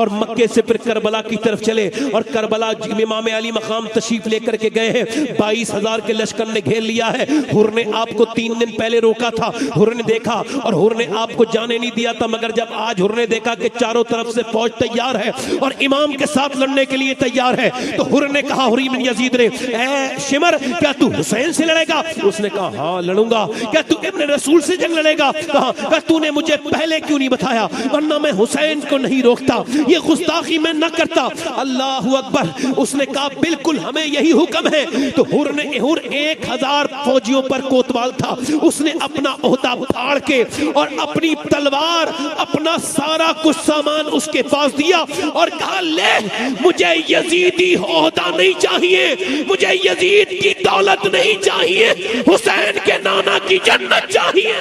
اور مکے سے پھر کربلا کی طرف چلے اور کربلا امام علی مقام تشریف لے کر کے گئے ہیں. 22,000 کے لشکر نے گھیر لیا ہے. حر نے آپ کو 3 دن پہلے روکا تھا. حر نے دیکھا اور حر نے آپ کو جانے نہیں دیا تھا, مگر جب آج حر نے دیکھا کہ چاروں طرف سے فوج تیار ہے اور امام کے ساتھ لڑنے کے لیے تیار ہے, تو حر نے کہا, حری بن یزید نے, اے شمر کیا تو حسین سے لڑے گا؟ اس نے کہا ہاں لڑوں گا. کیا تو ابن رسول سے جنگ لڑے گا؟ کہا تو نے مجھے پہلے کیوں نہیں بتایا, ورنہ میں حسین کو نہیں روکتا, یہ گستاخی میں نہ کرتا. اللہ اکبر. اس نے کہا بالکل ہمیں یہی حکم ہے. تو حر 1000 فوجیوں پر کوتوال تھا, اس نے اپنا عہدہ پھاڑ کے اور اپنی تلوار اپنا سارا کچھ سامان اس کے پاس دیا اور کہا لے, مجھے یزیدی عہدہ نہیں چاہیے, مجھے یزید کی دولت نہیں چاہیے, حسین کے نانا کی جنت چاہیے.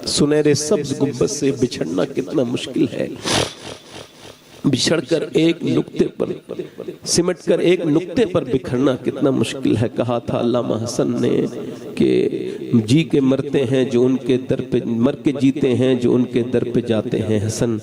سنہرے سبز گنبد سے بچھڑنا کتنا مشکل ہے. بچھڑ کر ایک نقطے پر سمٹ کر ایک نقطے پر بکھرنا کتنا مشکل ہے. کہا تھا علامہ حسن نے کہ جی کے مرتے ہیں جو ان کے در پہ, مر کے جیتے ہیں جو ان کے در پہ جاتے ہیں حسن,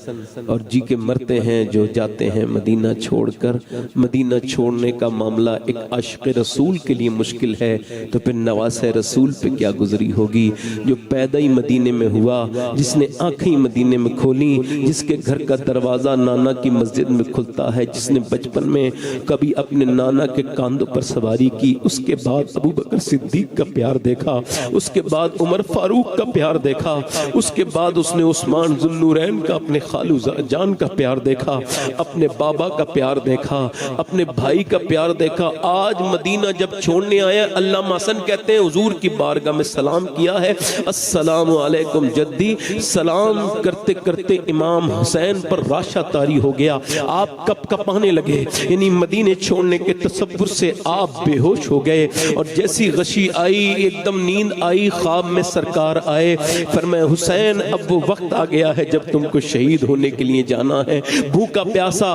اور جی کے مرتے ہیں جو جاتے ہیں مدینہ چھوڑ کر. مدینہ چھوڑنے کا معاملہ ایک عاشق رسول کے لیے مشکل ہے, تو پھر نواز رسول پہ کیا گزری ہوگی, جو پیدا ہی مدینے میں ہوا, جس نے آنکھیں مدینے میں کھولی, جس کے گھر کا دروازہ نانا کی مسجد میں کھلتا ہے, جس نے بچپن میں کبھی اپنے نانا کے کاندھوں پر سواری کی, اس کے بعد ابو بکر صدیق کا پیار دیکھا, اس کے بعد عمر فاروق کا پیار دیکھا, اس کے بعد اس نے عثمان ذو النورین کا اپنے خالو جان کا پیار دیکھا, اپنے بابا کا پیار دیکھا, اپنے بھائی کا پیار دیکھا. آج مدینہ جب چھوڑنے آیا, علامہ حسن کہتے ہیں حضور کی بارگاہ میں سلام کیا ہے, السلام علیکم جدی. سلام کرتے کرتے امام حسین پر راشا طاری ہو گیا, آپ کپ کپانے لگے, یعنی مدینے چھوڑنے کے تصور سے آپ بے ہوش ہو گئے. اور جیسی غشی آئی, ایک دم نیند آئی, خواب میں سرکار آئے, فرمایا حسین اب وہ وقت آ گیا ہے جب تم کو شہید ہونے کے لیے جانا ہے. بھوکا پیاسا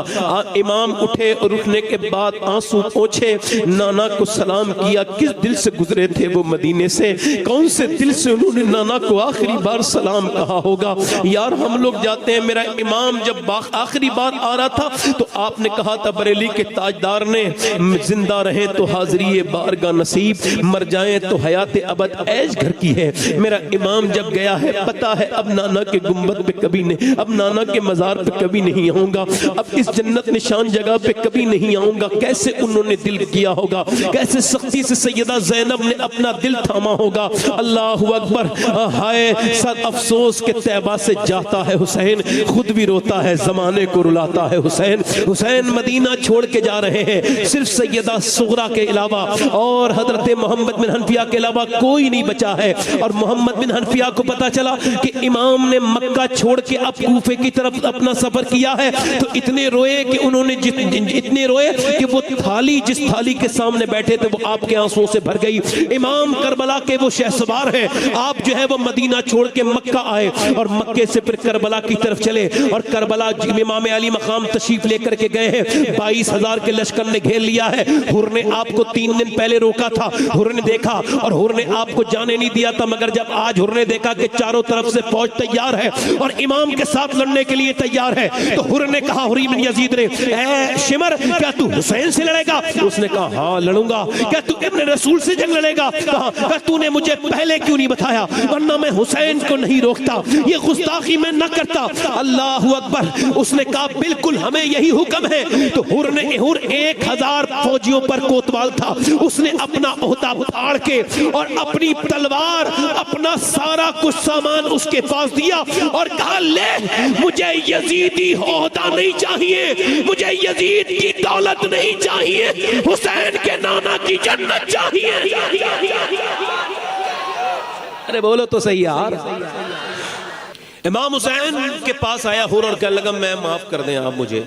امام اٹھے اور اٹھنے کے بعد آنسو پوچھے, نانا کو سلام کیا. کس دل سے گزرے تھے وہ مدینے سے, کون سے دل سے انہوں نے نانا کو آخری بار سلام کہا ہوگا. یار ہم لوگ جاتے ہیں, میرا امام جب آخری بار آ رہا تھا تو آپ نے کہا تھا بریلی کے تاجدار نے, زندہ رہیں تو حاضری بارگاہ نصیب, مر جائیں تو حیات ابد عیش گھر کی ہے. میرا امام جب گیا ہے پتا ہے اب نانا کے گنبد پہ کبھی نہیں, اب نانا کے مزار پہ کبھی نہیں آؤں گا, اب اس جنت نشان جگہ پہ کبھی نہیں آؤں گا. کیسے انہوں نے دل کیا ہوگا, کیسے سختی سے سیدہ زینب نے اپنا دل تھاما ہوگا. اللہ اکبر. ہائے سر افسوس کہ طیبہ سے جاتا ہے حسین, خود بھی روتا ہے, زمانے کو رلاتا ہے حسین. حسین مدینہ چھوڑ کے جا رہے ہیں, صرف سیدہ صغرا کے علاوہ اور حضرت محمد بن حنفیہ کے علاوہ کوئی نہیں بچا ہے. اور محمد بن حنفیہ کو پتا چلا کہ امام نے مکہ چھوڑ کے اب کوفے کی طرف اپنا سفر کیا ہے, تو اتنے روئے کہ انہوں نے اتنے روئے کہ وہ تھالی جس تھالی کے سامنے بیٹھے تھے وہ آپ کے آنسوں سے بھر گئی. امام کربلا کے وہ شہسوار ہیں, آپ جو ہے وہ مدینہ چھوڑ کے مکہ آئے اور مکے سے پھر کربلا کی طرف چلے اور کربلا امام علی مقام تشریف لے کر کے گئے ہیں. 22,000 کے لشکر نے گھیر لیا ہے. حر نے آپ کو 3 دن پہلے روکا تھا, حر نے دیکھا اور حر نے آپ کو جانے نہیں دیا تھا, مگر جب آج حر نے دیکھا کہ چاروں طرف سے فوج تیار ہے اور امام کے ساتھ لڑنے کے لیے تیار ہے, تو حر نے کہا, حری بن یزید نے, اے شمر کیا تو حسین سے لڑے گا؟ اس نے کہا ہاں لڑوں گا. کیا تو ابن رسول سے جنگ لڑے گا؟ کہا تو نے مجھے پہلے کیوں نہیں بتایا, ورنہ میں حسین کو نہیں روکتا, یہ گستاخی میں نہ کرتا. اللہ اکبر. اس نے کہا بالکل ہمیں یہی حکم ہے. تو حر 1000 فوجیوں پر کوتوال تھا, اس نے اپنا عہدہ پھاڑ کے اور اپنی تلوار اپنا سارا کچھ سامان اس کے پاس دیا اور کہا لے, مجھے یزیدی عہدہ نہیں چاہیے, مجھے یزید کی دولت نہیں چاہیے, حسین کے نانا کی جنت چاہیے. ارے بولو تو صحیح یار. امام حسین کے پاس آیا حر اور کہنے لگا میں معاف کر دیں آپ مجھے,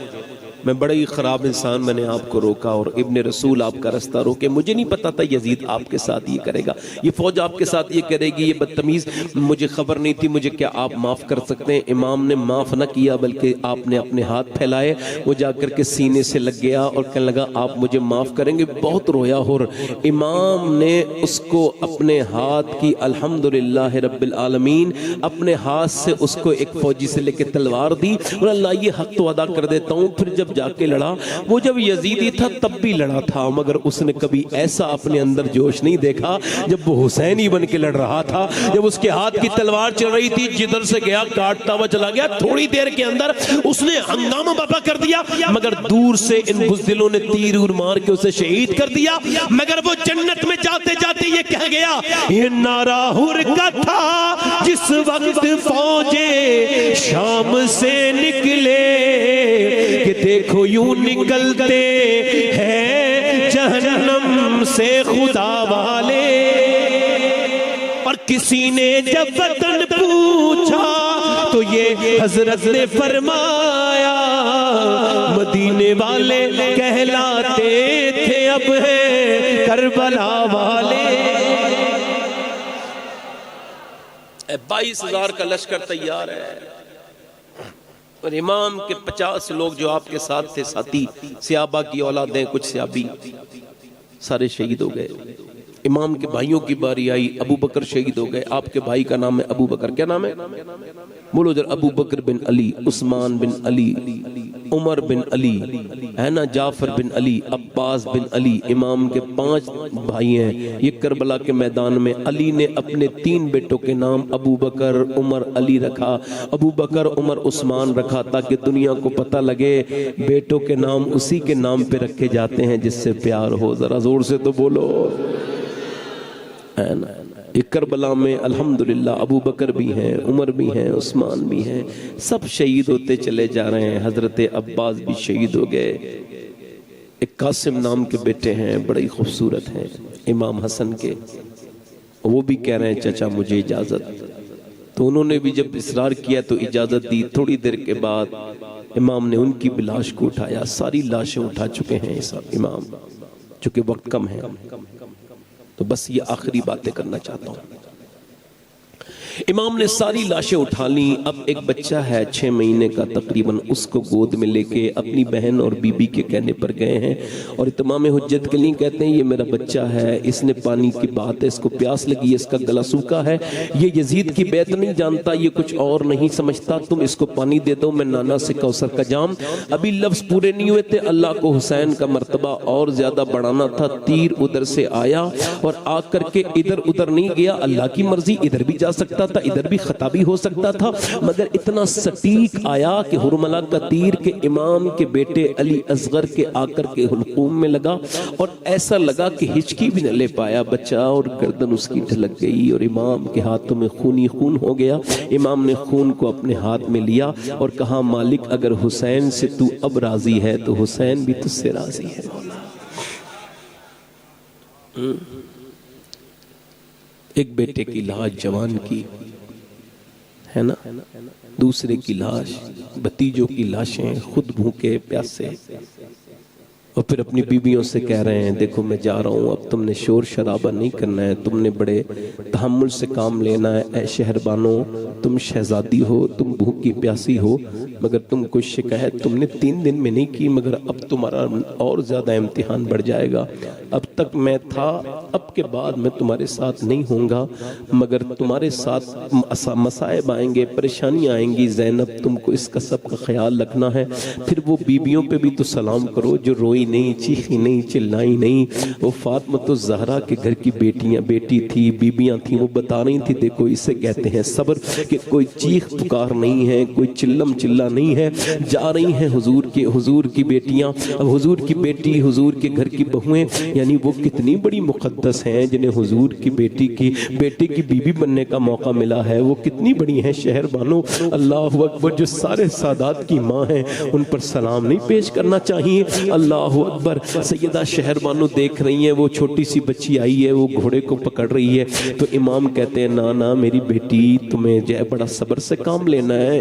میں بڑا ہی خراب انسان، میں نے آپ کو روکا اور ابن رسول آپ کا رستہ روکے، مجھے نہیں پتا تھا یزید آپ کے ساتھ یہ کرے گا، یہ فوج آپ کے ساتھ یہ کرے گی، یہ بدتمیز، مجھے خبر نہیں تھی، مجھے کیا آپ معاف کر سکتے ہیں؟ امام نے معاف نہ کیا بلکہ آپ نے اپنے ہاتھ پھیلائے، وہ جا کر کے سینے سے لگ گیا اور کہنے لگا آپ مجھے معاف کریں گے؟ بہت رویا، اور امام نے اس کو اپنے ہاتھ کی الحمدللہ رب العالمین اپنے ہاتھ سے اس کو ایک فوجی سے لے کے تلوار دی، اور اللہ یہ حق تو ادا کر دیتا ہوں، پھر جب جا کے لڑا، وہ جب یزیدی تھا تب بھی لڑا تھا، مگر اس نے کبھی ایسا اپنے اندر جوش نہیں دیکھا جب وہ حسینی بن کے لڑ رہا تھا، جب اس کے ہاتھ کی تلوار چل رہی تھی، جدھر سے گیا کاٹتا ہوا چلا گیا، تھوڑی دیر کے اندر اس نے ہنگامہ برپا کر دیا، مگر دور سے ان بزدلوں نے تیر مار کے اسے شہید کر دیا، مگر وہ جنت میں جاتے جاتے یہ کہہ گیا، یہ نعرہ ہر کا تھا جس وقت فوجیں شام سے نکلے کہ دیکھو یوں نکلتے ہیں جہنم سے خدا والے، اور کسی نے جب وطن پوچھا تو یہ حضرت نے فرمایا مدینے والے کہلاتے تھے اب ہیں کربلا والے۔ 22,000 کا لشکر تیار ہے، اور امام کے 50 لوگ جو آپ کے ساتھ تھے ساتھی، صحابہ کی اولادیں، کچھ صحابی، سارے شہید ہو گئے۔ امام کے بھائیوں کی باری آئی، ابو بکر شہید ہو گئے، آپ کے بھائی کا نام ہے ابو بکر، کیا نام ہے؟ بولو ذرا، ابو بکر بن علی، عثمان بن علی، عمر بن علی، ہے نا، جعفر بن علی، عباس بن علی، امام کے 5 بھائی ہیں۔ یہ کربلا کے میدان میں علی نے اپنے 3 بیٹوں کے نام ابو بکر، عمر، علی رکھا، ابو بکر، عمر، عثمان رکھا، تاکہ دنیا کو پتہ لگے بیٹوں کے نام اسی کے نام پہ رکھے جاتے ہیں جس سے پیار ہو۔ ذرا زور سے تو بولو، ہے نا۔ کربلا میں الحمدللہ ابو بکر بھی ہیں، عمر بھی ہیں، عثمان بھی ہیں، سب شہید ہوتے چلے جا رہے ہیں۔ حضرت عباس بھی شہید ہو گئے۔ ایک قاسم نام کے بیٹے ہیں، بڑے خوبصورت ہیں امام حسن کے، وہ بھی کہہ رہے ہیں چچا مجھے اجازت، تو انہوں نے بھی جب اصرار کیا تو اجازت دی۔ تھوڑی دیر کے بعد امام نے ان کی لاش کو اٹھایا، ساری لاشیں اٹھا چکے ہیں امام، چونکہ وقت کم ہے تو بس یہ آخری باتیں کرنا چاہتا ہوں۔ امام نے ساری لاشیں اٹھا لیں، اب ایک بچہ ہے 6 مہینے کا تقریباً، اس کو گود میں لے کے اپنی بہن اور بی بی کے کہنے پر گئے ہیں، اور اتمام حجت کے لیے کہتے ہیں یہ میرا بچہ ہے، اس نے پانی کی بات ہے، اس کو پیاس لگی ہے، اس کا گلا سوکھا ہے، یہ یزید کی بیعت نہیں جانتا، یہ کچھ اور نہیں سمجھتا، تم اس کو پانی دے دو، میں نانا سے کوثر کا جام۔ ابھی لفظ پورے نہیں ہوئے تھے، اللہ کو حسین کا مرتبہ اور زیادہ بڑھانا تھا، تیر ادھر سے آیا اور آ کر کے ادھر ادھر نہیں گیا، اللہ کی مرضی، ادھر بھی جا سکتا تھا، ادھر بھی خطا بھی ہو سکتا تھا، مگر اتنا سٹیک آیا کہ حرملہ کا تیر کے امام کے بیٹے علی اصغر کے آ کر کے حلقوم میں لگا، اور ایسا لگا کہ ہچکی بھی نہ لے پایا بچہ، اور گردن اس کی ڈھلک گئی، اور امام کے ہاتھوں میں خونی خون ہو گیا۔ امام نے خون کو اپنے ہاتھ میں لیا اور کہا مالک اگر حسین سے تو اب راضی ہے تو حسین بھی تجھ سے راضی ہے۔ ایک بیٹے کی لاش جوان کی ہے نا، دوسرے کی لاش، بھتیجوں کی لاشیں، خود بھوکے پیاسے، اور پھر اپنی بیویوں سے کہہ رہے ہیں دیکھو میں جا رہا ہوں، اب تم نے شور شرابہ نہیں کرنا ہے، تم نے بڑے تحمل سے کام لینا ہے، اے شہربانوں تم شہزادی ہو، تم بھوکی پیاسی ہو، مگر تم کوئی شکایت تم نے 3 دن میں نہیں کی، مگر اب تمہارا اور زیادہ امتحان بڑھ جائے گا۔ اب تک میں تھا، اب کے بعد میں تمہارے ساتھ نہیں ہوں گا، مگر تمہارے ساتھ مصائب آئیں گے، پریشانیاں آئیں گی، زینب تم کو اس کا سب کا خیال رکھنا ہے۔ پھر وہ بیویوں پہ بھی تو سلام کرو جو روئی نہیں، چیخی نہیں، چلائی نہیں۔ وہ فاطمہ الزہرا کے گھر کی بیٹی تھی، بیبیاں تھیں، وہ بتا رہی تھی دیکھو اسے کہتے ہیں صبر، کہ کوئی چیخ پکار نہیں ہے، کوئی چلم چلا نہیں ہے، جا رہی ہیں حضور کی بیٹیاں، اب حضور کی بیٹی، حضور کے گھر کی بہویں، یعنی وہ کتنی بڑی مقدس ہیں جنہیں حضور کی بیٹے کی بیوی بننے کا موقع ملا ہے، وہ کتنی بڑی ہیں شہر بانو، اللہ اکبر، جو سارے سادات کی ماں ہیں، ان پر سلام نہیں پیش کرنا چاہیے؟ اللہ اللہ اکبر. سیدہ شہر بانو دیکھ رہی ہیں, وہ چھوٹی سی بچی آئی ہے, وہ گھوڑے کو پکڑ رہی ہے. تو امام کہتے ہیں نانا میری بیٹی تمہیں جو ہے بڑا صبر سے کام لینا ہے.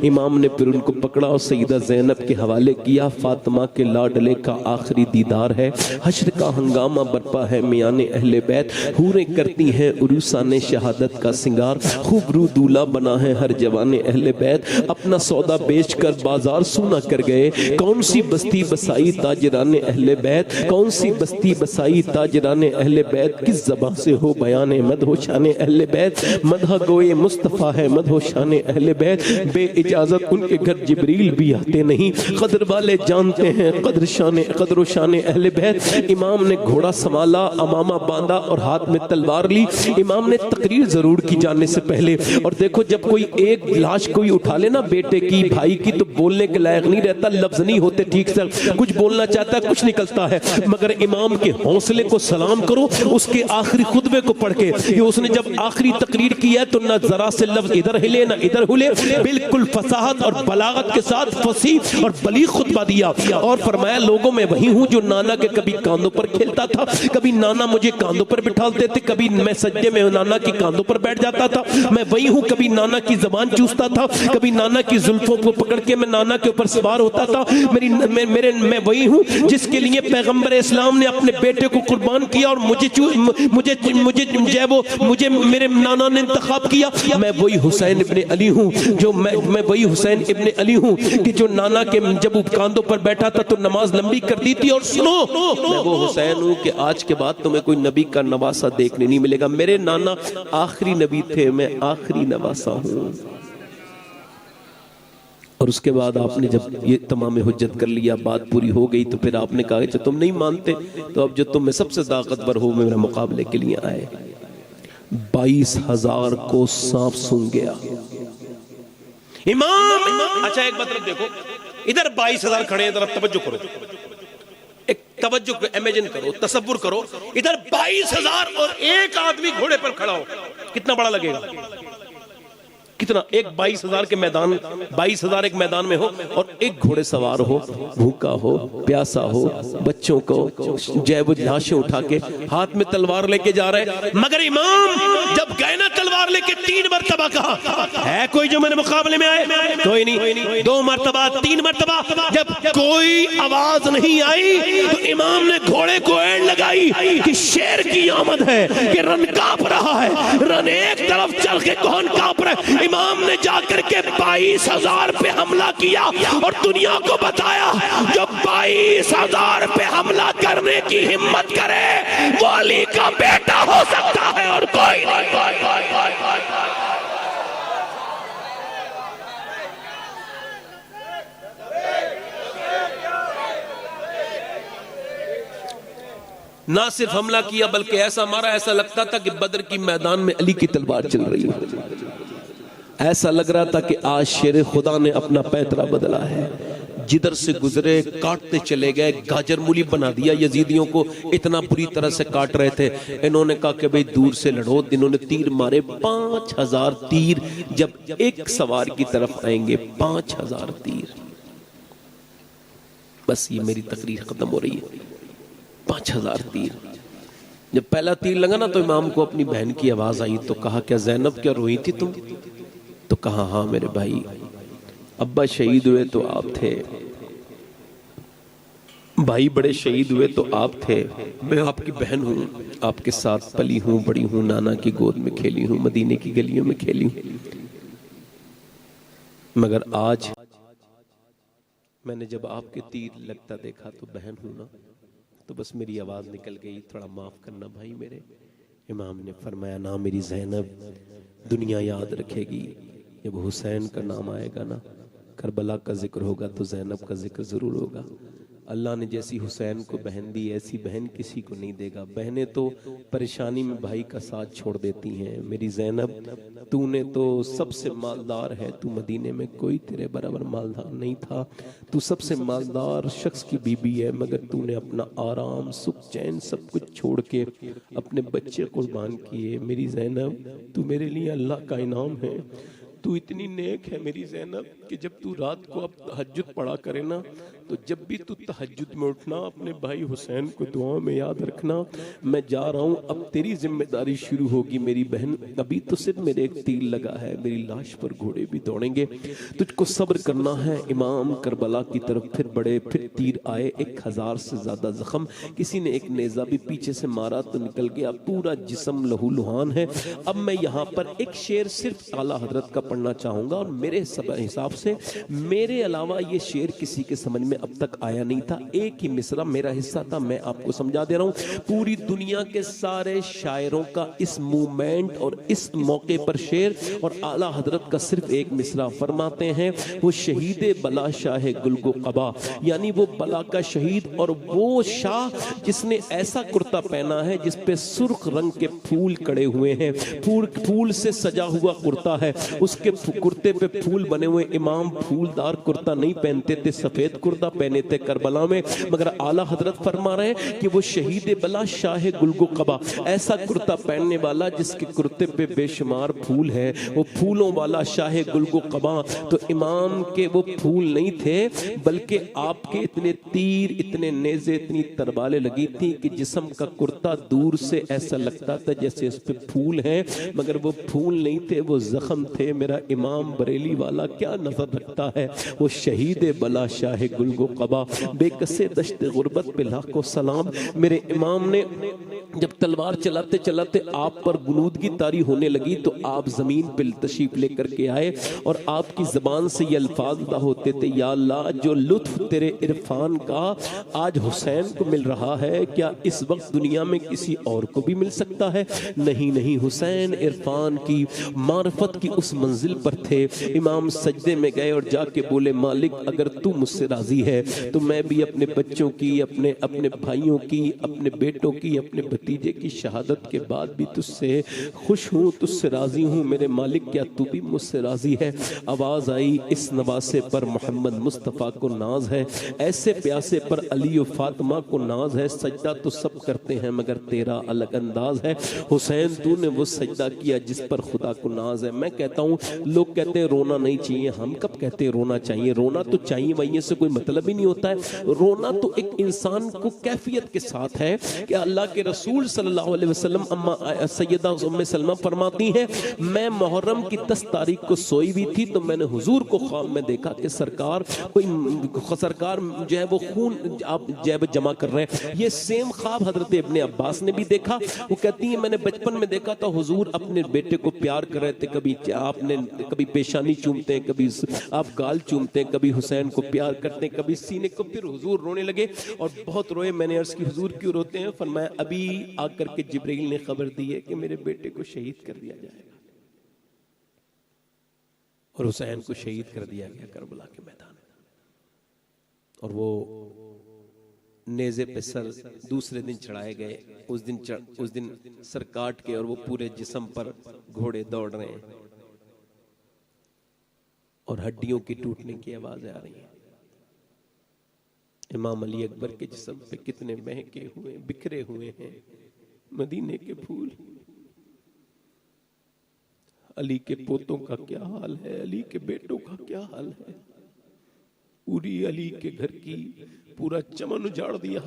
امام نے پھر ان کو پکڑا اور سیدہ زینب کے حوالے کیا. فاطمہ کے لاڈلے کا آخری دیدار ہے, حشر کا ہنگامہ برپا ہے میان اہل بیت, حوریں کرتی ہیں عروسان شہادت کا سنگار, خوب رو دولہ بنا ہے ہر جوان اہل بیت, اپنا سودا بیچ کر بازار سونا کر گئے. کون سی بستی بسائی تاجران اہل بیت, کون سی بستی بسائی تاجران اہل بیت, کس زبان سے ہو بیان مدح و شان اہل بیت, مدح گوئے مصطفیٰ ہے مدح و شان اہل بیت, بے اجازت ان کے گھر جبریل بھی آتے نہیں, قدر والے جانتے ہیں قدر و شان اہل بیت. امام نے گھوڑا سنبھالا, امامہ باندھا اور ہاتھ میں تلوار لی. امام نے تقریر ضرور کی جانے سے پہلے, اور دیکھو جب کوئی ایک لاش کوئی اٹھا لے نا بیٹے کی بھائی کی تو بولنے کے لائق نہیں رہتا, لفظ نہیں ہوتے ٹھیک سے, کچھ بولنا چاہتا ہے کچھ نکلتا ہے. مگر امام کے حوصلے کو سلام کرو, اس کے آخری خطبے کو پڑھ کے, یہ اس نے جب آخری تقریر کی ہے تو نہ ذرا سے لفظ ادھر ہلے نہ ادھر ہلے, بالکل فصاحت اور بلاغت کے ساتھ فصیح اور بلیغ خطبہ دیا, اور فرمایا لوگوں میں وہی ہوں جو نانا کے کبھی کاندھوں پر کھیلتا تھا, کبھی نانا مجھے کاندھوں پر بٹھالتے تھے, کبھی میں سجدے میں نانا کی کاندھوں پر بیٹھ جاتا تھا, میں وہی ہوں کبھی نانا کی زبان چوستا تھا, کبھی نانا کی زلفوں کو پکڑ کے میں نانا کے اوپر سوار ہوتا تھا. میں وہی ہوں جس کے لیے پیغمبر اسلام نے اپنے بیٹے کو قربان کیا اور مجھے میرے نانا نے انتخاب کیا. میں وہی حسین ابن علی ہوں جو میں وہی حسین ابن علی ہوں کہ جو نانا کے جب وہ کاندھوں پر بیٹھا تھا تو نماز لمبی کر دی تھی. اور سنو, میں وہ حسین ہوں کہ آج کے بعد تمہیں کوئی نبی کا نواسہ دیکھنے نہیں ملے گا. میرے نانا آخری نبی تھے, میں آخری نواسہ ہوں. اور اس کے بعد آپ نے جب یہ تمام حجت کر لیا, بات پوری ہو گئی, تو پھر آپ نے کہا کہ تم نہیں مانتے تو اب جو تم میں سب سے طاقتور ہو میرے مقابلے کے لیے آئے. 22,000 کو سانپ سونگ گیا. امام اچھا ایک بات دیکھو, ادھر 22,000 کھڑے ہیں, ادھر توجہ کرو, ایک توجہ امیجن کرو, تصور کرو, ادھر 22,000 اور ایک آدمی گھوڑے پر کھڑا ہو, کتنا بڑا لگے گا؟ کتنا؟ ایک 22,000 کے میدان, 22,000 ایک میدان میں ہو اور ایک گھوڑے سوار ہو, بھوکا ہو, پیاسا ہو, بچوں کو جیب لاشیں اٹھا کے ہاتھ میں تلوار لے کے جا رہے. مگر امام جب گئے نا تلوار لے کے 3 مرتبہ کہا, ہے کوئی جو میرے مقابلے میں آئے؟ کوئی نہیں. 2 مرتبہ, 3 مرتبہ, جب کوئی آواز نہیں آئی تو امام نے گھوڑے کو ایڑ لگائی کہ شیر کی آمد ہے, کہ رن کانپ رہا ہے, رن ایک طرف چل کے کون کانپ رہا ہے. امام نے جا کر کے 22,000 پہ حملہ کیا اور دنیا کو بتایا جو 22,000 پہ حملہ کرنے کی ہمت کرے وہ علی کا بیٹا ہو سکتا ہے اور کوئی نہیں. نہ صرف حملہ کیا بلکہ ایسا مارا ایسا لگتا تھا کہ بدر کی میدان میں علی کی تلوار چل رہی ہے. ایسا لگ رہا تھا کہ آج شیر خدا نے اپنا پیترا بدلا ہے. جدھر سے گزرے کاٹتے چلے گئے, گاجر مولی بنا دیا یزیدیوں کو, اتنا بری طرح سے کاٹ رہے تھے. انہوں نے کہا کہ بھئی دور سے لڑو, انہوں نے تیر مارے, 5,000 تیر جب ایک سوار کی طرف آئیں گے, 5,000 تیر. بس یہ میری تقریر ختم ہو رہی ہے. 5,000 تیر. جب پہلا تیر لگا نا تو امام کو اپنی بہن کی آواز آئی, تو کہا کیا زینب کیا روئی تھی تم؟ تو کہا ہاں میرے بھائی, ابا شہید ہوئے تو آپ تھے, بھائی بڑے شہید ہوئے تو آپ تھے, میں آپ کی بہن ہوں, آپ کے ساتھ پلی ہوں, بڑی ہوں, نانا کی گود میں کھیلی ہوں, مدینے کی گلیوں میں کھیلی ہوں. مگر آج میں نے جب آپ کے تیر لگتا دیکھا تو بہن ہوں نا, تو بس میری آواز نکل گئی, تھوڑا معاف کرنا بھائی میرے. امام نے فرمایا نا میری زینب, دنیا یاد رکھے گی جب حسین کا نام آئے گا نا, کربلا کا ذکر ہوگا تو زینب کا ذکر ضرور ہوگا. اللہ نے جیسی حسین کو بہن دی ایسی بہن کسی کو نہیں دے گا. بہنیں تو پریشانی میں بھائی کا ساتھ چھوڑ دیتی ہیں. میری زینب تو نے تو سب سے مالدار ہے, تو مدینے میں کوئی تیرے برابر مالدار نہیں تھا, تو سب سے مالدار شخص کی بیوی ہے, مگر تو نے اپنا آرام سکھ چین سب کچھ چھوڑ کے اپنے بچے قربان کیے. میری زینب تو میرے لیے اللہ کا انعام ہے, تو اتنی نیک ہے میری زینب کہ جب تو رات کو اب تہجد پڑھا کرے نا تو جب بھی تو تہجد میں اٹھنا اپنے بھائی حسین کو دعا میں یاد رکھنا. میں جا رہا ہوں, اب تیری ذمہ داری شروع ہوگی میری بہن. ابھی تو صرف میرے ایک تیر لگا ہے, میری لاش پر گھوڑے بھی دوڑیں گے, تجھ کو صبر کرنا ہے. امام کربلا کی طرف پھر بڑے, پھر تیر آئے, 1000 سے زیادہ زخم. کسی نے ایک نیزہ بھی پیچھے سے مارا تو نکل گیا, پورا جسم لہو لہان ہے. اب میں یہاں پر ایک شعر صرف اعلیٰ حضرت کا پڑھنا چاہوں گا, اور میرے حساب سے میرے علاوہ یہ شعر کسی کے سمجھ میں اب تک آیا نہیں تھا. ایک ہی مصرع میرا حصہ تھا, میں آپ کو سمجھا دے رہا ہوں. پوری دنیا کے سارے شاعروں کا اس مومنٹ اور اس موقع پر شعر, اور اعلیٰ حضرت کا صرف ایک مصرع. فرماتے ہیں وہ شہید بلا شاہ گلگ و قبا, یعنی وہ بلا کا شہید اور وہ شاہ جس نے ایسا کرتا پہنا ہے جس پہ سرخ رنگ کے پھول کڑے ہوئے ہیں, پھول سے سجا ہوا کرتا ہے, اس کے کرتے پہ پھول بنے ہوئے. امام پھولدار کرتا نہیں پہنتے تھے, سفید کرتا پہنے تھے کربلا میں, مگر اعلیٰ حضرت فرما رہے ہیں کہ وہ شہید بلا شاہ گلگ و قبا, ایسا کرتا پہننے والا جس کے کرتے پہ بے شمار پھول ہے, وہ پھولوں والا شاہ گلگ و قبا. تو امام کے وہ پھول نہیں تھے بلکہ آپ کے اتنے تیر, اتنے نیزے, اتنی تربالیں لگی تھی کہ جسم کا کرتا دور سے ایسا لگتا تھا جیسے اس پہ پھول ہیں, مگر وہ پھول نہیں تھے, وہ زخم تھے. میرا امام بریلی والا کیا نظر رکھتا ہے, وہ شہید بلا شاہ گلگ و قبا. بے کسے دشت غربت پہ لاکھوں سلام. میرے امام نے جب تلوار چلاتے چلاتے آپ پر گلودگی طاری ہونے لگی تو آپ زمین پہ تشریف لے کر کے آئے, اور آپ کی زبان سے یہ الفاظ ادا ہوتے تھے, یا اللہ جو لطف تیرے عرفان کا آج حسین کو مل رہا ہے, کیا اس وقت دنیا میں کسی اور کو بھی مل سکتا ہے؟ نہیں نہیں, حسین عرفان کی, معرفت کی اس منزل پر تھے. امام سجدے میں گئے اور جا کے بولے, مالک اگر تو مجھ سے راضی ہے تو میں بھی اپنے بچوں کی, اپنے بھائیوں کی, اپنے بیٹوں کی, اپنے بھتیجے کی شہادت کے بعد بھی تجھ سے خوش ہوں, تجھ سے راضی ہوں. میرے مالک کیا تو بھی مجھ سے راضی ہے؟ آواز آئی, اس نواسے پر محمد مصطفیٰ کو ناز ہے, ایسے پیاسے پر علی و فاطمہ کو ناز ہے. سجدہ تو سب کرتے ہیں مگر تیرا الگ انداز ہے. حسین تو نے وہ سجدہ کیا جس پر خدا کو ناز ہے. میں کہتا ہوں, لوگ کہتے ہیں رونا نہیں چاہیے, ہم کب کہتے ہیں رونا چاہیے؟ رونا تو چاہیے, وہیں سے کوئی مطلب ہی نہیں ہوتا ہے. رونا تو ایک انسان کو کیفیت کے ساتھ ہے کہ اللہ کے رسول صلی اللہ علیہ وسلم سیدہ ام سلمہ فرماتی ہیں, میں محرم کی 10 تاریخ کو سوئی بھی تھی تو میں نے حضور کو خواب میں دیکھا کہ سرکار جو ہے وہ خون آپ جیب جمع کر رہے ہیں. یہ سیم خواب حضرت ابن عباس نے بھی دیکھا. وہ کہتی ہیں میں نے بچپن میں دیکھا تھا حضور اپنے بیٹے کو پیار کر رہے تھے, کبھی پیشانی چومتے ہیں, کبھی آپ گال چومتے ہیں, کبھی حسین کو پیار کرتے ہیں, کبھی سینے کو. پھر حضور رونے لگے اور بہت روئے. میں نے عرض کی حضور کیوں روتے ہیں؟ فرمایا ابھی آ کر کے جبرائیل نے خبر دی ہے کہ میرے بیٹے کو شہید کر دیا جائے گا. اور حسین کو شہید کر دیا گیا کربلا کے میدان میں, اور وہ نیزے پہ سر دوسرے دن چڑھائے گئے. اس دن سر کاٹ کے, اور وہ پورے جسم پر گھوڑے دوڑ رہے ہیں اور ہڈیوں کی ٹوٹنے کی آوازیں آ رہی ہیں. امام علی اکبر کے جسم پہ کتنے مہکے ہوئے, بکھرے ہوئے ہیں مدینے کے پھول. علی کے پوتوں کا کیا حال ہے, علی کے بیٹوں کا کیا حال ہے. پوری علی کے گھر کی پورا چمن اجاڑ دیا.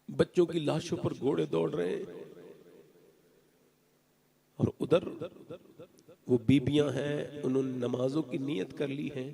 بچوں کی لاشوں پر گھوڑے دوڑ رہے ہیں, اور ادھر وہ بیبیاں ہیں, انہوں نے نمازوں کی نیت کر لی ہے,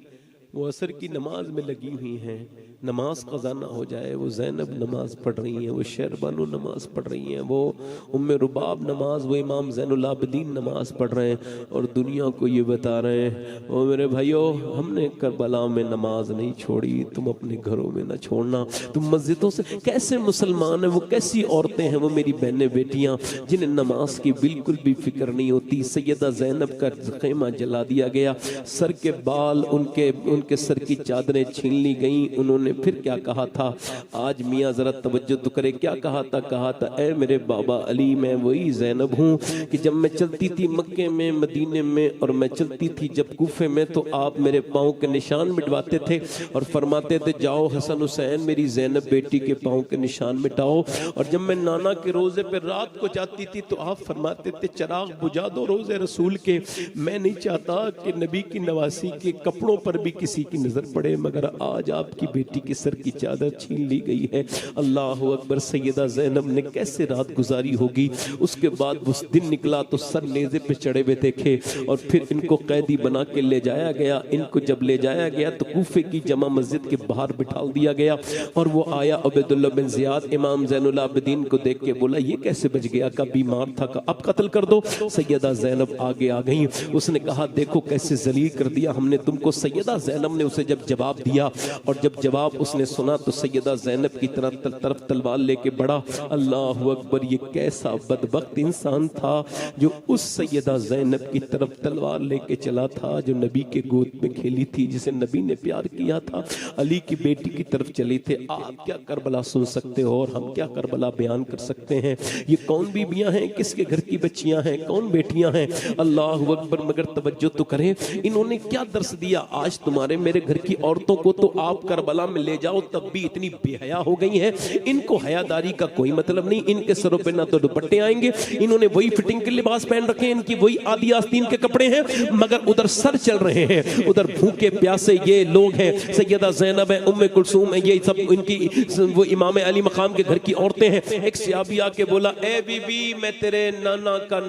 وہ عصر کی نماز میں لگی ہوئی ہیں. نماز قضا نہ ہو جائے, وہ زینب نماز پڑھ رہی ہیں, وہ شہربانو نماز پڑھ رہی ہیں, وہ ام رباب نماز, وہ امام زین العابدین نماز پڑھ رہے ہیں, اور دنیا کو یہ بتا رہے ہیں, او میرے بھائیو, ہم نے کربلا میں نماز نہیں چھوڑی, تم اپنے گھروں میں نہ چھوڑنا. تم مسجدوں سے کیسے مسلمان ہیں, وہ کیسی عورتیں ہیں, وہ میری بہنیں بیٹیاں جنہیں نماز کی بالکل بھی فکر نہیں ہوتی. سیدہ زینب کا خیمہ جلا دیا گیا, سر کے بال ان ان کے سر کی چادریں چھین لی گئیں. انہوں نے پھر کیا کہا تھا؟ آج میاں ذرا توجہ تو کرے. کیا کہا تھا؟ کہا تھا اے میرے بابا علی میں وہی زینب ہوں کہ جب میں چلتی تھی مکے میں مدینے میں اور میں چلتی تھی جب کوفے میں تو آپ میرے پاؤں کے نشان مٹواتے تھے اور فرماتے تھے جاؤ حسن حسین میری زینب بیٹی کے پاؤں کے نشان مٹاؤ. اور جب میں نانا کے روزے پہ رات کو جاتی تھی تو آپ فرماتے تھے چراغ بجھا دو روزے رسول کے. میں نہیں چاہتا کہ نبی کی نواسی کے کپڑوں پر بھی کسی کی نظر پڑے مگر آج آپ کی بیٹی کی سر کی چادر چھین لی گئی ہے. اللہ اکبر. سیدہ زینب نے کیسے رات گزاری ہوگی. اس کے بعد اس دن نکلا تو سر نیزے پہ چڑھے ہوئے دیکھے اور پھر ان کو قیدی بنا کے لے جایا گیا. ان کو جب لے جایا گیا تو کوفے کی جامع مسجد کے باہر بٹھال دیا گیا اور وہ آیا عبیداللہ بن زیاد امام زین العابدین کو دیکھ کے بولا یہ کیسے بچ گیا؟ کا بیمار تھا کا اب قتل کر دو. سیدہ زینب آگے آ گئیں. اس نے کہا دیکھو کیسے ذلیل کر دیا ہم نے تم کو. سیدہ زینب نے اسے جب جواب دیا اور جب جواب اس نے سنا تو سیدہ زینب کی طرف تلوار لے کے بڑھا. اللہ اکبر. یہ کیسا بدبخت انسان تھا جو اس سیدہ زینب کی طرف تلوار لے کے چلا تھا جو نبی کے گود میں کھیلی تھی جسے نبی نے پیار کیا تھا. علی کی بیٹی کی طرف چلے تھے. آپ کیا کربلا سن سکتے ہو اور ہم کیا کربلا بیان کر سکتے ہیں؟ یہ کون بیویاں ہیں؟ کس کے گھر کی بچیاں ہیں؟ کون بیٹیاں ہیں؟ اللہ اکبر. مگر توجہ تو کریں انہوں نے کیا درس دیا. آج تمہارے میرے گھر کی عورتوں کو تو آپ کربلا میں لے جاؤ تب بھی اتنی بے حیا ہو گئی ہیں. ان کو حیاداری کا کوئی مطلب نہیں. ان کے سروں پہ نہ تو دوپٹے آئیں گے. انہوں نے وہی فٹنگ کے لباس پہن رکھے ہیں. ان کی وہی آدھی آستین کے کپڑے ہیں مگر ادھر سر چل رہے ہیں. ادھر بھوکے پیاسے یہ لوگ ہیں. سیدہ زینب ہے ام کلثوم ہے. یہ سب ان کی وہ امام علی مقام کے گھر کی عورتیں ہیں. ایک صحابی آ کے بولا اے بی بی میں تیرے نانا کا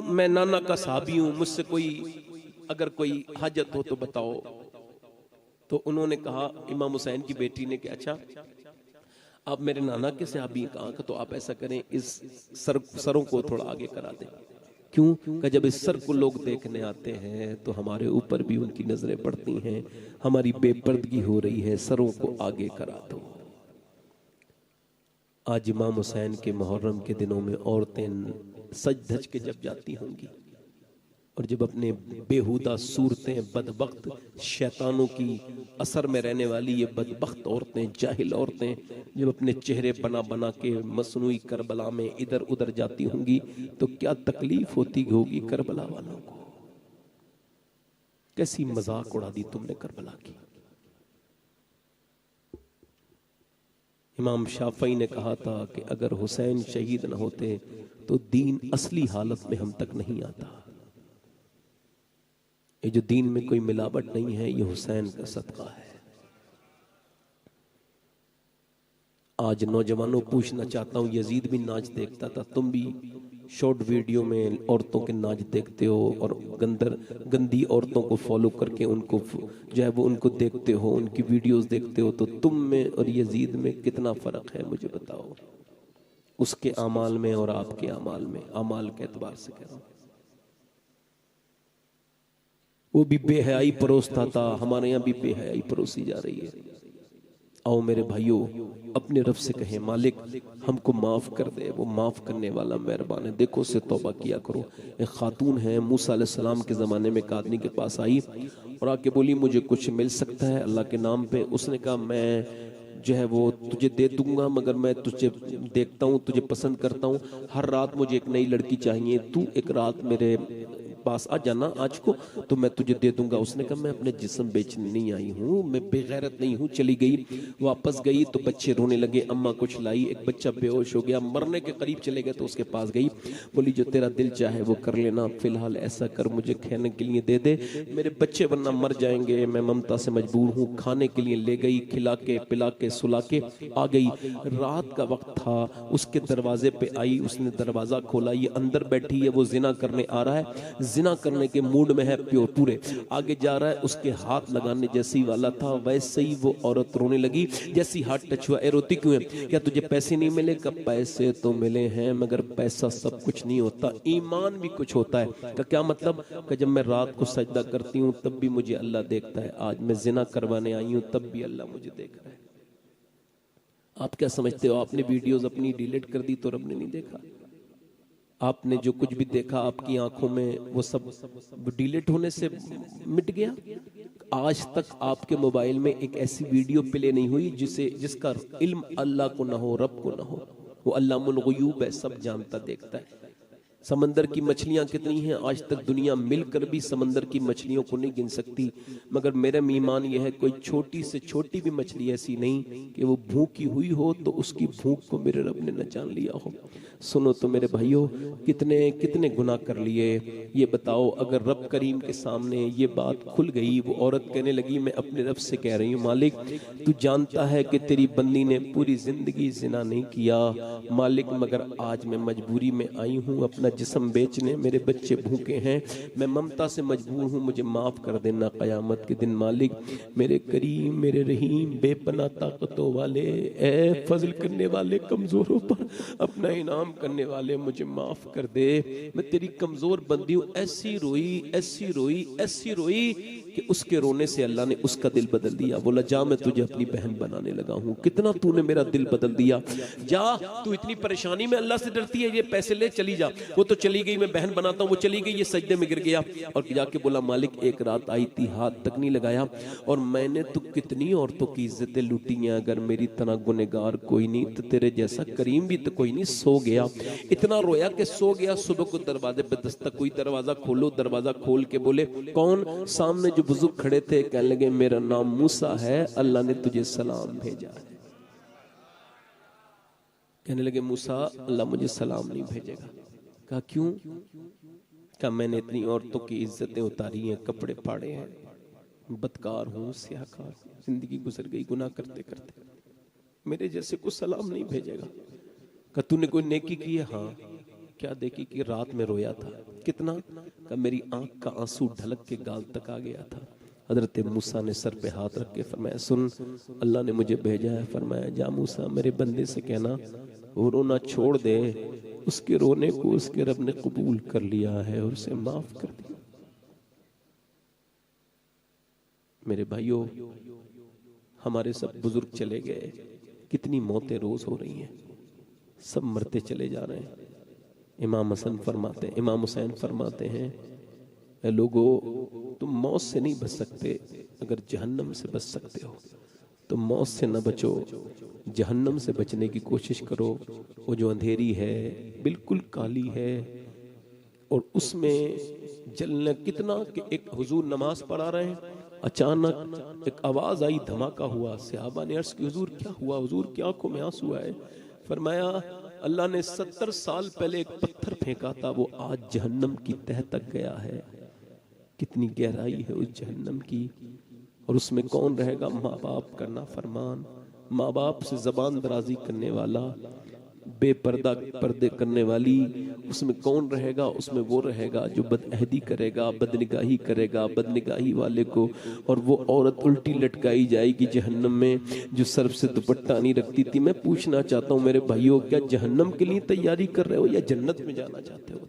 میں نانا کا صحابی ہوں. مجھ سے اگر کوئی حاجت ہو تو بتاؤ. تو انہوں نے کہا امام حسین کی بیٹی نے کہ اچھا آپ میرے نانا کے صحابی کہاں کا. تو آپ ایسا کریں اس سروں کو تھوڑا آگے کرا دیں. کیوں کہ جب اس سر کو لوگ دیکھنے آتے ہیں تو ہمارے اوپر بھی ان کی نظریں پڑتی ہیں. ہماری بے پردگی ہو رہی ہے. سروں کو آگے کرا دو. آج امام حسین کے محرم کے دنوں میں عورتیں سج دھج کے جب جاتی ہوں گی اور جب اپنے بیہودہ صورتیں بدبخت شیطانوں کی اثر میں رہنے والی یہ بدبخت عورتیں جاہل عورتیں جب اپنے چہرے بنا بنا کے مصنوعی کربلا میں ادھر ادھر جاتی ہوں گی تو کیا تکلیف ہوتی ہوگی کربلا والوں کو. کیسی مذاق اڑا دی تم نے کربلا کی. امام شافعی نے کہا تھا کہ اگر حسین شہید نہ ہوتے تو دین اصلی حالت میں ہم تک نہیں آتا. یہ جو دین میں کوئی ملاوٹ نہیں ہے یہ حسین کا صدقہ ہے. آج نوجوانوں پوچھنا چاہتا ہوں یزید بھی ناچ دیکھتا تھا. تم بھی شارٹ ویڈیو میں عورتوں کے ناچ دیکھتے ہو اور گندی عورتوں کو فالو کر کے ان کو جو ہے وہ ان کو دیکھتے ہو ان کی ویڈیوز دیکھتے ہو. تو تم میں اور یزید میں کتنا فرق ہے مجھے بتاؤ. اس کے اعمال میں اور آپ کے اعمال میں. اعمال کے اعتبار سے کہہ رہا ہوں. وہ بھی بے حیائی پروستا تھا. ہمارے یہاں بھی بے حیائی پروسی جا رہی ہے. آؤ میرے بھائیوں اپنے رب سے کہیں مالک ہم کو معاف کر دے. وہ معاف کرنے والا مہربان ہے. دیکھو اسے توبہ کیا کرو. ایک خاتون ہے موسیٰ علیہ السلام کے زمانے میں ایک آدمی کے پاس آئی اور آ کے بولی مجھے کچھ مل سکتا ہے اللہ کے نام پہ. اس نے کہا میں جو ہے وہ تجھے دے دوں گا مگر میں تجھے دیکھتا ہوں تجھے پسند کرتا ہوں. ہر رات مجھے ایک نئی لڑکی چاہیے. تو ایک رات میرے پاس آ جانا آج کو تو میں تجھے دے دوں گا. اس نے کہا میں اپنے جسم بیچنے نہیں آئی ہوں. میں بے غیرت نہیں ہوں. چلی گئی. واپس گئی تو بچے رونے لگے. اماں کچھ لائی. ایک بچہ بے ہوش ہو گیا. مرنے کے قریب چلے گئے تو اس کے پاس گئی. بولی جو تیرا دل چاہے وہ کر لینا. فی الحال ایسا کر مجھے کھانے کے لیے دے دے. میرے بچے ورنہ مر جائیں گے. میں ممتا سے مجبور ہوں. کھانے کے لیے لے گئی. کھلا کے پلا کے سلا کے آ گئی. رات کا وقت تھا. اس کے دروازے پہ آئی. اس نے دروازہ کھولا. یہ اندر بیٹھی ہے. وہ زنا کرنے آ رہا ہے. زنا کرنے کے موڈ میں ہے پورے. آگے جا رہا ہے. اس کے ہاتھ لگانے جیسی والا تھا ویسے ہی وہ عورت رونے لگی. جیسی ہاتھ ٹچ ہوا اے روتی کیوں ہے؟ کیا تجھے پیسے نہیں ملے؟ کہ پیسے تو ملے ہیں مگر پیسہ سب کچھ نہیں ہوتا. ایمان بھی کچھ ہوتا ہے. کہ کیا مطلب؟ کہ جب میں رات کو سجدہ کرتی ہوں تب بھی مجھے اللہ دیکھتا ہے. آج میں زنا کروانے آئی ہوں تب بھی اللہ مجھے دیکھ رہا ہے. آپ کیا سمجھتے ہو آپ نے ویڈیوز اپنی ڈیلیٹ کر دی تو رب نے نہیں دیکھا؟ آپ نے جو کچھ بھی دیکھا آپ کی آنکھوں میں وہ سب ڈیلیٹ ہونے سے مٹ گیا؟ آج تک آپ کے موبائل میں ایک ایسی ویڈیو پلے نہیں ہوئی جس کا علم اللہ کو نہ ہو، رب کو نہ ہو۔ وہ علام الغیوب ہے، سب جانتا دیکھتا ہے۔ سمندر کی مچھلیاں کتنی ہیں، آج تک دنیا مل کر بھی سمندر کی مچھلیوں کو نہیں گن سکتی، مگر میرا ایمان یہ ہے کوئی چھوٹی سے چھوٹی بھی مچھلی ایسی نہیں کہ وہ بھوکی ہوئی ہو تو اس کی بھوک کو میرے رب نے نہ جان لیا ہو۔ سنو تو میرے بھائیو، کتنے گناہ کر لیے، یہ بتاؤ اگر رب کریم کے سامنے یہ بات کھل گئی، وہ عورت کہنے لگی میں اپنے رب سے کہہ رہی ہوں مالک تو جانتا ہے کہ تیری بندی نے پوری زندگی زنا نہیں کیا مالک، مگر آج میں مجبوری میں آئی ہوں اپنا جسم بیچنے، میرے بچے بھوکے ہیں، میں ممتا سے مجبور ہوں، مجھے معاف کر دینا قیامت کے دن مالک۔ میرے کریم، میرے رحیم، بے پناہ طاقتوں والے، اے فضل کرنے والے، کمزوروں پر اپنا انعام کرنے والے، مجھے معاف کر دے، میں تیری کمزور بندی ہوں۔ ایسی روئی ایسی روئی ایسی روئی کہ اس کے رونے سے اللہ نے اس کا دل بدل دیا، بولا جا میں تجھے اپنی بہن بنانے لگا ہوں، کتنا تو نے میرا دل بدل دیا، جا تو اتنی پریشانی میں اللہ سے ڈرتی ہے، یہ پیسے لے چلی جا۔ وہ تو چلی گئی، میں بہن بناتا ہوں، وہ چلی گئی، یہ سجدے میں گر گیا اور جا کے بولا مالک ایک رات آئی تھی، ہاتھ تک نہیں لگایا، اور میں نے تو کتنی عورتوں کی عزتیں لوٹی ہیں، اگر میری طرح گنہگار کوئی نہیں تو تیرے جیسا کریم بھی تو کوئی نہیں۔ سو گیا، اتنا رویا کہ سو گیا، صبح کو دروازے پہ دستک ہوئی، دروازہ کھولو، دروازہ کھول کے بولے کون؟ سامنے جو بزرگ کھڑے تھے، کہنے لگے میرا نام موسیٰ ہے، اللہ نے تجھے سلام بھیجا ہے۔ کہنے لگے موسیٰ اللہ مجھے سلام نہیں بھیجے گا۔ کہا کیوں؟ کہا میں نے اتنی عورتوں کی عزتیں اتاری ہیں، کپڑے پھاڑے ہیں، بدکار ہوں، سیاہکار ہوں، زندگی گزر گئی گناہ کرتے کرتے، میرے جیسے کو سلام نہیں بھیجے گا۔ کہا تو نے کوئی نیکی کی ہے؟ ہاں۔ کیا دیکھی کہ رات میں رویا تھا، کتنا؟ کہ میری آنکھ کا آنسو ڈھلک کے گال تک آ گیا تھا۔ حضرت موسیٰ نے سر پہ ہاتھ رکھ کے فرمایا سن، اللہ نے مجھے بھیجا ہے، فرمایا جا موسیٰ میرے بندے سے کہنا وہ رونا چھوڑ دے، اس کے رونے کو اس کے رب نے قبول کر لیا ہے اور اسے معاف کر دیا۔ میرے بھائیو، ہمارے سب بزرگ چلے گئے، کتنی موتیں روز ہو رہی ہیں، سب مرتے چلے جا رہے ہیں۔ امام حسین فرماتے ہیں اے لوگو تم موت سے نہیں بچ سکتے، اگر جہنم سے بچ سکتے ہو تو موت سے نہ بچو، جہنم سے بچنے کی کوشش کرو۔ وہ جو اندھیری ہے بالکل کالی ہے اور اس میں جلنا کتنا کہ ایک حضور نماز پڑھا رہے ہیں، اچانک ایک آواز آئی، دھماکہ ہوا، صحابہ نے عرض کی حضور کیا ہوا؟ حضور کی آنکھوں میں آنسو آئے۔ فرمایا اللہ نے 70 سال پہلے ایک پتھر پھینکا تھا، وہ آج جہنم کی تہ تک گیا ہے۔ کتنی گہرائی ہے اس جہنم کی، اور اس میں کون رہے گا؟ ماں باپ کا نافرمان، ماں باپ سے زبان درازی کرنے والا، بے پردہ پردے کرنے والی، اس میں کون رہے گا؟ اس میں وہ رہے گا جو بدعہدی کرے گا، بدنگاہی کرے گا، بدنگاہی والے کو، اور وہ عورت الٹی لٹکائی جائے گی جہنم میں جو سر سے دوپٹہ نہیں رکھتی تھی۔ میں پوچھنا چاہتا ہوں میرے بھائیوں، کیا جہنم کے لیے تیاری کر رہے ہو یا جنت میں جانا چاہتے ہو؟